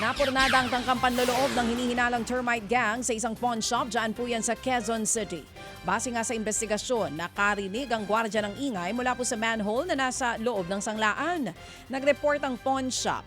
Napurnada ang tangkang panloloob ng hinihinalang termite gang sa isang pawn shop. Diyan po yan sa Quezon City. Base nga sa investigasyon, nakarinig ang gwardya ng ingay mula po sa manhole na nasa loob ng sanglaan. Nag-report ang pawn shop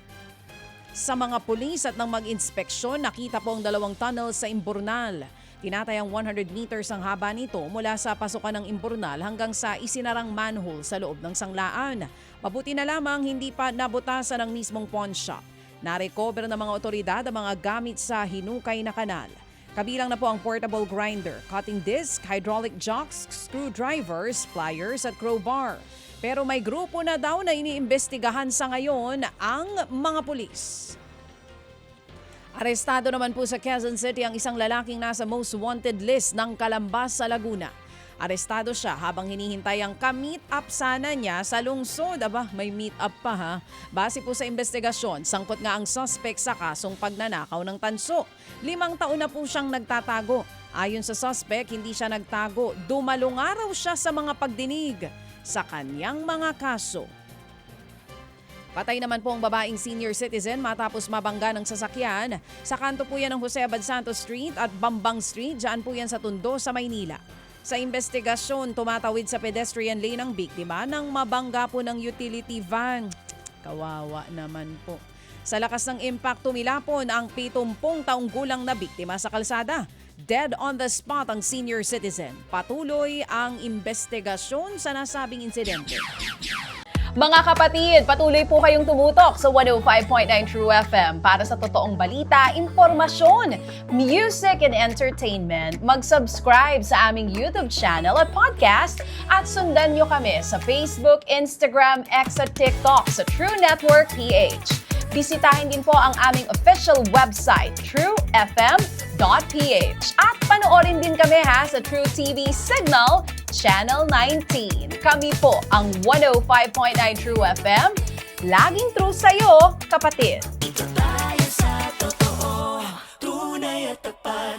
sa mga pulis at nang mag-inspeksyon, nakita po ang 2 tunnel sa Imburnal. Tinatayang 100 meters ang haba nito mula sa pasukan ng Imburnal hanggang sa isinarang manhole sa loob ng sanglaan. Mabuti na lamang hindi pa nabutasan ang mismong pawn shop. Na-recover ng mga otoridad ang mga gamit sa hinukay na kanal. Kabilang na po ang portable grinder, cutting disc, hydraulic jocks, screwdrivers, pliers at crowbar. Pero may grupo na daw na iniimbestigahan sa ngayon ang mga pulis. Arestado naman po sa Quezon City ang isang lalaking nasa most wanted list ng Calambas sa Laguna. Arestado siya habang hinihintay ang ka-meet up sana niya sa lungsod. Aba, may meet up pa ha. Base po sa investigasyon, sangkot nga ang suspect sa kasong pagnanakaw ng tanso. 5 taon na po siyang nagtatago. Ayon sa suspect, hindi siya nagtago. Dumalunga raw siya sa mga pagdinig sa kanyang mga kaso. Patay naman po ang babaeng senior citizen matapos mabangga ng sasakyan. Sa kanto po yan ng Jose Abad Santos Street at Bambang Street. Diyan po yan sa Tondo sa Maynila. Sa investigasyon, tumatawid sa pedestrian lane ang biktima nang mabangga po ng utility van. Kawawa naman po. Sa lakas ng impact, tumilapon ang 70 taong gulang na biktima sa kalsada. Dead on the spot ang senior citizen. Patuloy ang investigasyon sa nasabing insidente. Mga kapatid, patuloy po kayong tumutok sa 105.9 True FM para sa totoong balita, impormasyon, music and entertainment. Mag-subscribe sa aming YouTube channel at podcast at sundan nyo kami sa Facebook, Instagram, X at TikTok sa True Network PH. Bisitahin din po ang aming official website, truefm.ph. At panoorin din kami sa True TV Signal, Channel 19. Kami po ang 105.9 True FM. Laging true sa'yo, kapatid.